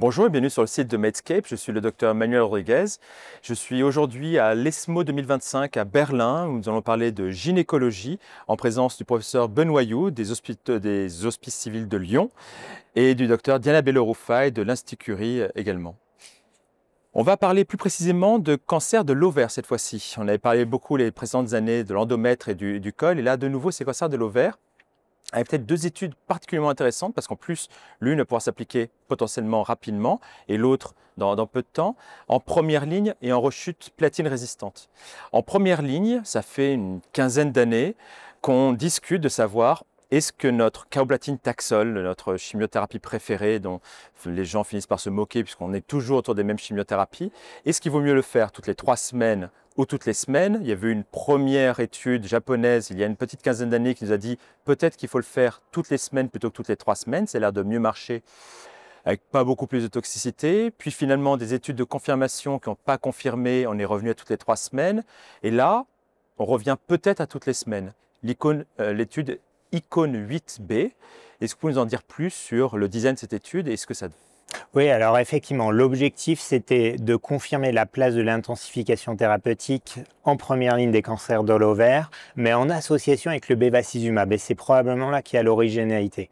Bonjour et bienvenue sur le site de Medscape. Je suis le docteur Manuel Rodriguez. Je suis aujourd'hui à l'ESMO 2025 à Berlin où nous allons parler de gynécologie en présence du professeur Benoît You des Hospices civils de Lyon et du docteur Diana Bello-Roufaï de l'Institut Curie également. On va parler plus précisément de cancer de l'ovaire cette fois-ci. On avait parlé beaucoup les précédentes années de l'endomètre et du col et là de nouveau c'est cancer de l'ovaire. Il y a peut-être deux études particulièrement intéressantes parce qu'en plus, l'une pourra s'appliquer potentiellement rapidement et l'autre dans peu de temps, en première ligne et en rechute platine résistante. En première ligne, ça fait une quinzaine d'années qu'on discute de savoir est-ce que notre carboplatin Taxol, notre chimiothérapie préférée dont les gens finissent par se moquer puisqu'on est toujours autour des mêmes chimiothérapies, est-ce qu'il vaut mieux le faire toutes les 3 semaines ou toutes les semaines? Il y avait une première étude japonaise il y a une petite quinzaine d'années qui nous a dit peut-être qu'il faut le faire toutes les semaines plutôt que toutes les 3 semaines. C'est l'air de mieux marcher avec pas beaucoup plus de toxicité. Puis finalement des études de confirmation qui n'ont pas confirmé, on est revenu à toutes les 3 semaines. Et là, on revient peut-être à toutes les semaines. L'étude ICON 8B. Est-ce que vous pouvez nous en dire plus sur le design de cette étude et ce que ça donne? Oui, alors effectivement, l'objectif, c'était de confirmer la place de l'intensification thérapeutique en première ligne des cancers de l'ovaire, mais en association avec le bevacizumab. Et c'est probablement là qu'il y a l'originalité.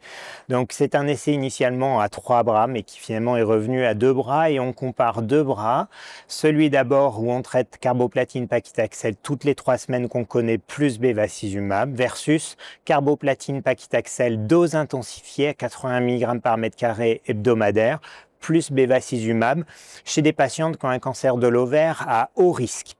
Donc, c'est un essai initialement à 3 bras, mais qui finalement est revenu à 2 bras. Et on compare 2 bras. Celui d'abord où on traite carboplatine paclitaxel toutes les 3 semaines qu'on connaît, plus bevacizumab, versus carboplatine paclitaxel dose intensifiée à 80 mg par mètre carré hebdomadaire, plus bevacizumab, chez des patientes qui ont un cancer de l'ovaire à haut risque.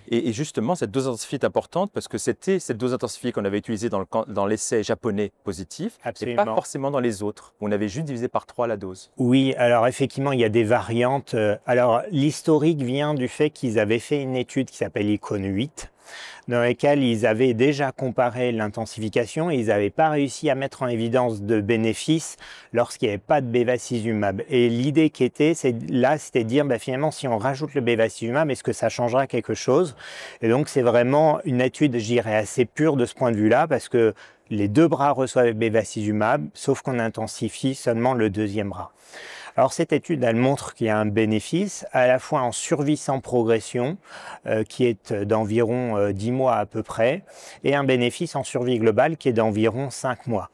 Et justement, cette dose intensifiée est importante parce que c'était cette dose intensifiée qu'on avait utilisée dans l'essai japonais positif et pas forcément dans les autres. On avait juste divisé par 3 la dose. Oui, alors effectivement, il y a des variantes. Alors, l'historique vient du fait qu'ils avaient fait une étude qui s'appelle ICON 8, dans laquelle ils avaient déjà comparé l'intensification et ils n'avaient pas réussi à mettre en évidence de bénéfices lorsqu'il n'y avait pas de bevacizumab. Et l'idée qui était, c'était de dire finalement, si on rajoute le bevacizumab, est-ce que ça changera quelque chose? Et donc, c'est vraiment une étude, je dirais, assez pure de ce point de vue-là, parce que les 2 bras reçoivent bevacizumab, sauf qu'on intensifie seulement le 2e bras. Alors cette étude, elle montre qu'il y a un bénéfice à la fois en survie sans progression, qui est d'environ 10 mois à peu près, et un bénéfice en survie globale qui est d'environ 5 mois.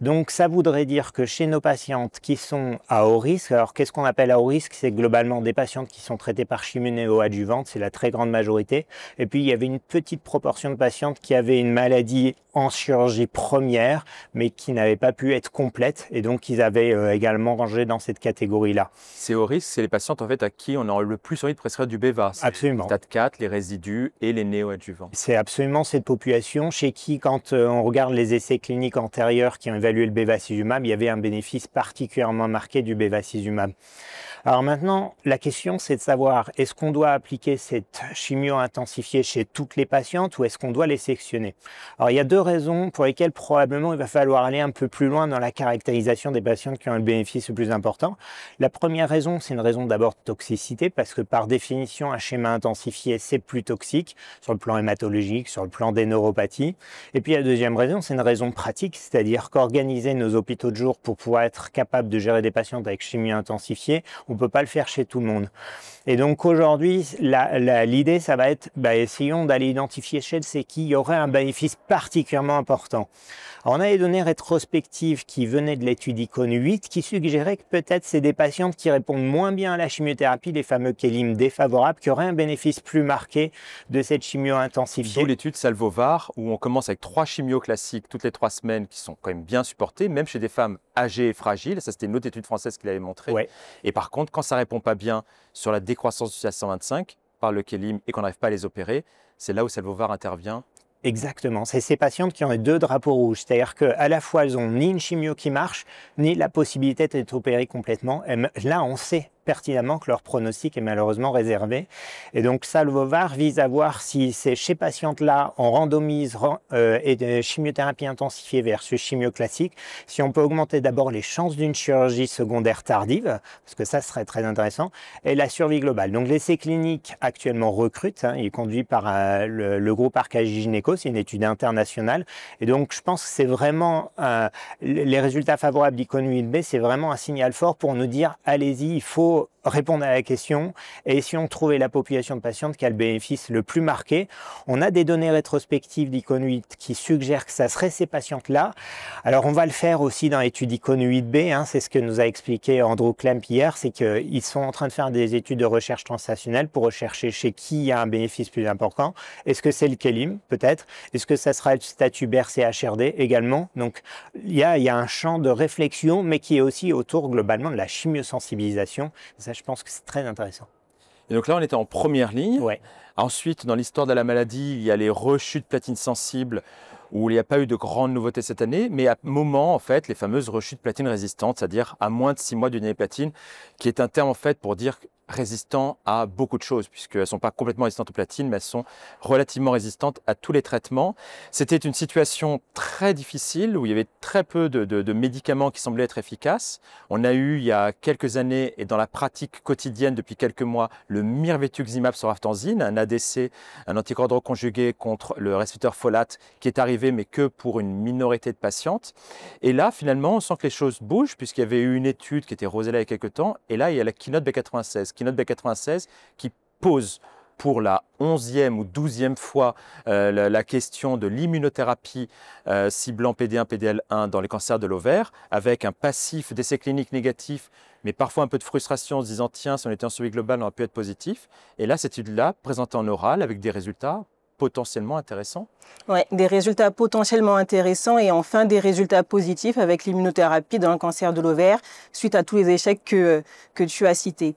Donc ça voudrait dire que chez nos patientes qui sont à haut risque, alors qu'est-ce qu'on appelle à haut risque? C'est globalement des patientes qui sont traitées par chimio néoadjuvante, c'est la très grande majorité. Et puis il y avait une petite proportion de patientes qui avaient une maladie en chirurgie première, mais qui n'avait pas pu être complète, et donc ils avaient également rangé dans cette catégorie-là. C'est haut risque, c'est les patientes en fait à qui on a le plus envie de prescrire du Beva. Absolument. Stade 4, les résidus et les néoadjuvants. C'est absolument cette population chez qui, quand on regarde les essais cliniques antérieurs qui ont évalué le bevacizumab, il y avait un bénéfice particulièrement marqué du bevacizumab. Alors maintenant, la question, c'est de savoir, est-ce qu'on doit appliquer cette chimio intensifiée chez toutes les patientes ou est-ce qu'on doit les sectionner? Alors, il y a 2 raisons pour lesquelles probablement il va falloir aller un peu plus loin dans la caractérisation des patientes qui ont le bénéfice le plus important. La première raison, c'est une raison d'abord de toxicité, parce que par définition, un schéma intensifié, c'est plus toxique sur le plan hématologique, sur le plan des neuropathies. Et puis la deuxième raison, c'est une raison pratique, c'est-à-dire qu'organiser nos hôpitaux de jour pour pouvoir être capable de gérer des patientes avec chimio intensifiée, on ne peut pas le faire chez tout le monde. Et donc aujourd'hui, l'idée, ça va être, essayons d'aller identifier chez qui il y aurait un bénéfice particulièrement important. Alors on a des données rétrospectives qui venaient de l'étude ICON 8 qui suggéraient que peut-être c'est des patientes qui répondent moins bien à la chimiothérapie, les fameux kélim défavorables, qui auraient un bénéfice plus marqué de cette chimio intensifiée. D'où l'étude Salvovar où on commence avec 3 chimios classiques toutes les 3 semaines qui sont quand même bien supportées, même chez des femmes âgées et fragiles. Ça, c'était une autre étude française qui l'avait montré. Ouais. Et par contre, quand ça ne répond pas bien sur la décroissance du CA125 par le kélim et qu'on n'arrive pas à les opérer, c'est là où Salvovar intervient. Exactement, c'est ces patientes qui ont les 2 drapeaux rouges, c'est-à-dire qu'à la fois elles n'ont ni une chimio qui marche, ni la possibilité d'être opérées complètement. Et là, on sait pertinemment que leur pronostic est malheureusement réservé. Et donc Salvovar vise à voir si ces patientes-là, on randomise et chimiothérapie intensifiée versus chimio classique, si on peut augmenter d'abord les chances d'une chirurgie secondaire tardive, parce que ça serait très intéressant, et la survie globale. Donc l'essai clinique actuellement recrute, hein, il est conduit par le groupe Arcagie Gynéco, c'est une étude internationale, et donc je pense que c'est vraiment, les résultats favorables d'ICON 8B, c'est vraiment un signal fort pour nous dire, allez-y, il faut répondre à la question et essayons de trouver la population de patientes qui a le bénéfice le plus marqué. On a des données rétrospectives d'ICON 8 qui suggèrent que ça serait ces patientes-là. Alors on va le faire aussi dans l'étude ICON 8B, hein, c'est ce que nous a expliqué Andrew Klemp hier, c'est qu'ils sont en train de faire des études de recherche translationnelle pour rechercher chez qui il y a un bénéfice plus important. Est-ce que c'est le Kelim peut-être? Est-ce que ça sera le statut BRCA-HRD également? Donc il y a un champ de réflexion, mais qui est aussi autour globalement de la chimiosensibilisation. Ça, je pense que c'est très intéressant. Et donc là, on était en première ligne. Ouais. Ensuite, dans l'histoire de la maladie, il y a les rechutes platine sensibles où il n'y a pas eu de grandes nouveautés cette année, mais à un moment, en fait, les fameuses rechutes platine résistantes, c'est-à-dire à moins de 6 mois d'une année platine, qui est un terme en fait pour dire résistant à beaucoup de choses, puisqu'elles ne sont pas complètement résistantes aux platines, mais elles sont relativement résistantes à tous les traitements. C'était une situation très difficile, où il y avait très peu de médicaments qui semblaient être efficaces. On a eu, il y a quelques années, et dans la pratique quotidienne depuis quelques mois, le mirvetuximab soravtansine, un ADC, un anticorps conjugué contre le récepteur folate, qui est arrivé, mais que pour une minorité de patientes. Et là, finalement, on sent que les choses bougent, puisqu'il y avait eu une étude qui était Rosella il y a quelques temps, et là, il y a la Keynote B96. Keynote B96 qui pose pour la 11e ou 12e fois la question de l'immunothérapie ciblant PD1, PDL1 dans les cancers de l'ovaire, avec un passif d'essai clinique négatif, mais parfois un peu de frustration en se disant tiens, si on était en survie globale, on aurait pu être positif. Et là, cette étude-là, présentée en oral avec des résultats potentiellement intéressants. Oui, des résultats potentiellement intéressants et enfin des résultats positifs avec l'immunothérapie dans le cancer de l'ovaire suite à tous les échecs que tu as cités.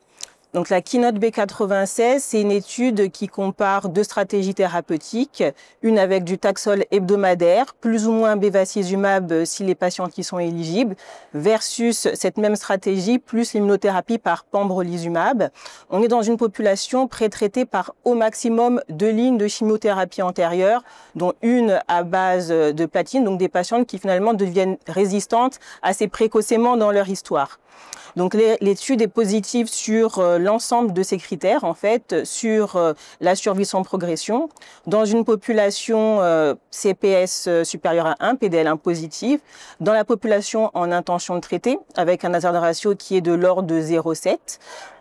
Donc la Keynote B96, c'est une étude qui compare deux stratégies thérapeutiques, une avec du Taxol hebdomadaire, plus ou moins bevacizumab si les patients qui sont éligibles, versus cette même stratégie plus l'immunothérapie par pembrolizumab. On est dans une population pré-traitée par au maximum 2 lignes de chimiothérapie antérieure, dont une à base de platine, donc des patientes qui finalement deviennent résistantes assez précocement dans leur histoire. Donc l'étude est positive sur l'ensemble de ces critères, en fait, sur la survie sans progression, dans une population CPS supérieur à 1, PDL1 positif, dans la population en intention de traiter, avec un hazard ratio qui est de l'ordre de 0,7.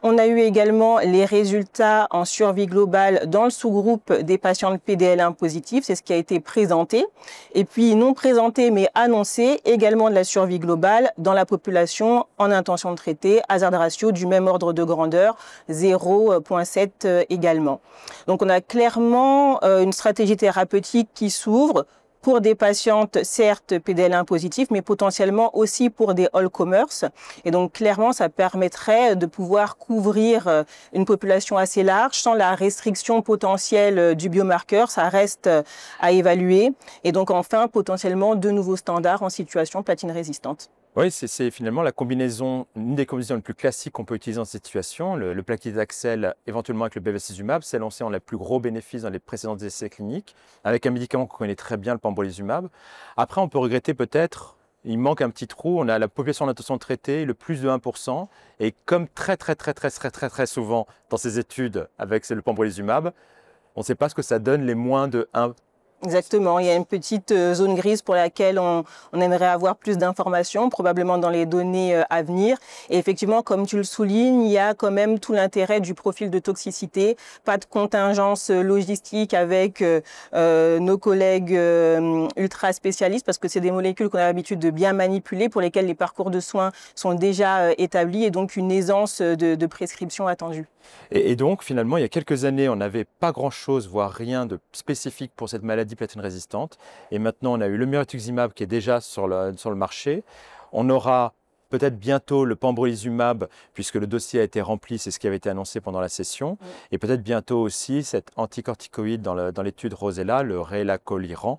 On a eu également les résultats en survie globale dans le sous-groupe des patients PDL1 positifs, c'est ce qui a été présenté. Et puis non présenté mais annoncé également de la survie globale dans la population en intention de traiter, hazard ratio du même ordre de grandeur, 0,7 également. Donc on a clairement une stratégie thérapeutique qui s'ouvre pour des patientes, certes PDL1 positifs, mais potentiellement aussi pour des all-comers. Et donc, clairement, ça permettrait de pouvoir couvrir une population assez large sans la restriction potentielle du biomarqueur. Ça reste à évaluer. Et donc, enfin, potentiellement, de nouveaux standards en situation platine résistante. Oui, c'est finalement la combinaison, une des combinaisons les plus classiques qu'on peut utiliser dans cette situation, le paclitaxel éventuellement avec le bevacizumab, c'est lancé en les plus gros bénéfices dans les précédents essais cliniques, avec un médicament qu'on connaît très bien, le pembrolizumab. Après, on peut regretter peut-être, il manque un petit trou, on a la population en intention de traiter, le plus de 1%, et comme très souvent dans ces études avec le pembrolizumab, on ne sait pas ce que ça donne les moins de 1%. Exactement, il y a une petite zone grise pour laquelle on aimerait avoir plus d'informations, probablement dans les données à venir. Et effectivement, comme tu le soulignes, il y a quand même tout l'intérêt du profil de toxicité, pas de contingence logistique avec nos collègues ultra spécialistes, parce que c'est des molécules qu'on a l'habitude de bien manipuler, pour lesquelles les parcours de soins sont déjà établis, et donc une aisance de prescription attendue. Et donc, finalement, il y a quelques années, on n'avait pas grand-chose, voire rien de spécifique pour cette maladie platine résistante. Et maintenant, on a eu le mirvetuximab qui est déjà sur le marché. On aura peut-être bientôt le pembrolizumab, puisque le dossier a été rempli, c'est ce qui avait été annoncé pendant la session. Oui. Et peut-être bientôt aussi cet anticorticoïde dans l'étude Rosella, le relacorilant,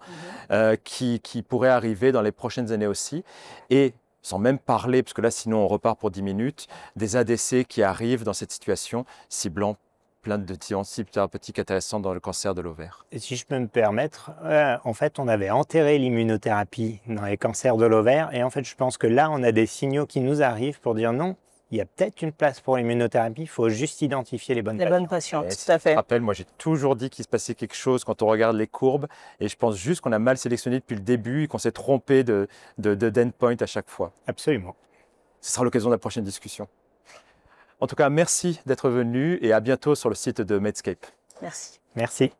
qui pourrait arriver dans les prochaines années aussi. Et sans même parler, parce que là, sinon, on repart pour 10 minutes, des ADC qui arrivent dans cette situation, ciblant plein de cibles thérapeutiques intéressantes dans le cancer de l'ovaire. Et si je peux me permettre, en fait, on avait enterré l'immunothérapie dans les cancers de l'ovaire. Et en fait, je pense que là, on a des signaux qui nous arrivent pour dire non, il y a peut-être une place pour l'immunothérapie, il faut juste identifier les bonnes patients. Les bonnes patientes, Et tout à fait. Je te rappelle, moi j'ai toujours dit qu'il se passait quelque chose quand on regarde les courbes et je pense juste qu'on a mal sélectionné depuis le début et qu'on s'est trompé d'endpoint à chaque fois. Absolument. Ce sera l'occasion de la prochaine discussion. En tout cas, merci d'être venu et à bientôt sur le site de Medscape. Merci. Merci.